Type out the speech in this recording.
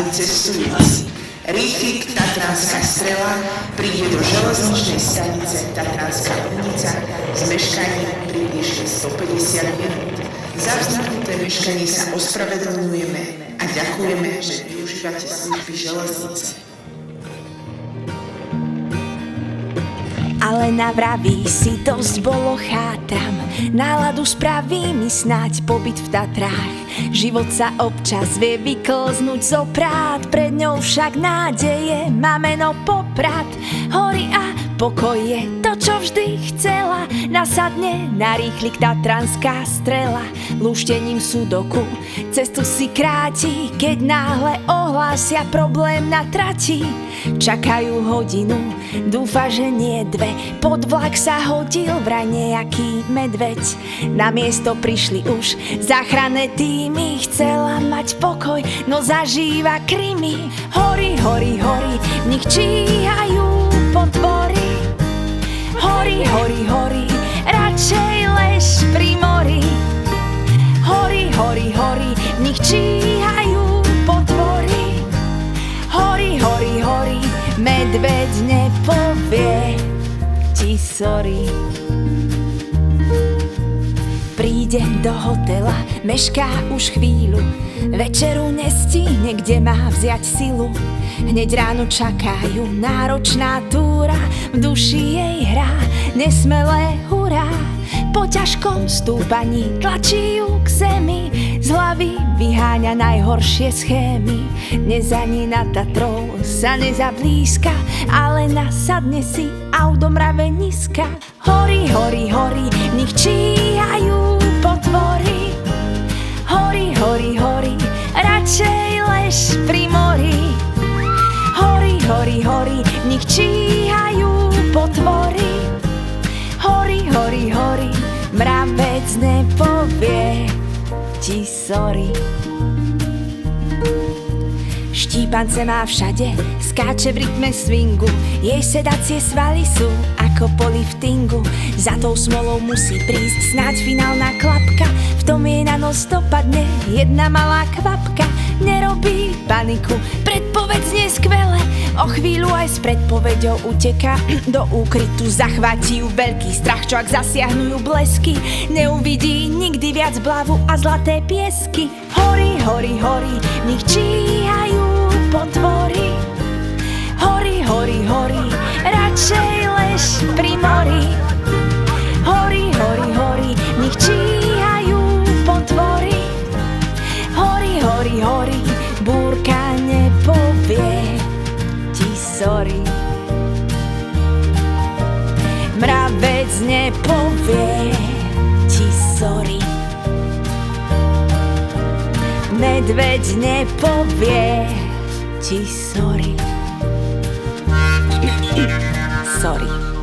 Vážení cestujúci, rýchlik Tatranská strela príde do železničnej stanice Tatranská Lomnica s meškaním približne 150 minút. Za vzniknuté meškanie sa ospravedlňujeme a ďakujeme, že využívate služby železnice. Ale na vraví si dosť bolo, chátram. Náladu spraví mi snáď pobyt v Tatrách. Život sa občas vie vyklznúť zo prát, pred ňou však nádeje má meno Poprad. Hory a pokoj je to, čo vždy chcela. Nasadne na rýchlik Tatranská strela. Lúštením sudoku cestu si kráti, keď náhle ohlásia problém na trati. Čakajú hodinu, dúfa, že nie dve. Pod vlak sa hodil vraj nejaký medveď. Na miesto prišli už záchranné týmy. Chcela mať pokoj, no zažíva krymy. Hory, hory, hory, v nich číhajú potvory. Hory, hory, hory, radšej lež pri mori. Hory, hory, hory, v nich číhajú potvory. Hory, hory, hory, medveď nepovie ti sorry. Príde do hotela, mešká už chvíľu. Večeru nestíhne, kde má vziať silu. Hneď ráno čakajú náročná túra. V duši jej hrá nesmelé hurá. Po ťažkom stúpaní tlačí ju k zemi. Z hlavy vyháňa najhoršie schémy. Dnes ani na Tatrou sa nezablízka, ale nasadne si a do mraveniska. Hory, hory, hory, v nich číhajú potvory. Hory, hory, hory, radšej lež pri mori. Hory, hory, hory, v nich číhajú potvory. Hory, hory, hory, mravec nepovie ti sorry. Štípance má všade, skáče v rytme swingu. Jej sedacie svaly sú ako po liftingu. Za tou smolou musí prísť snáď finálna klapka. V tom jej na nos dopadne jedna malá kvapka. Nerobí paniku, predpoveď znie skvele. O chvíľu aj s predpoveďou uteká do úkrytu. Zachváti ju veľký strach, čo ak zasiahnu ju blesky. Neuvidí nikdy viac blavu a zlaté piesky. Hory, hory, hory, v nich číhajú potvory. Hory, hory, hory, radšej lež pri mori. Hory, hory, hory, v nich číhajú potvory. Hory, hory, hory, búrka nepovie ti sorry. Mravec nepovie ti sorry. Medveď nepovie ti sorry. Sorry.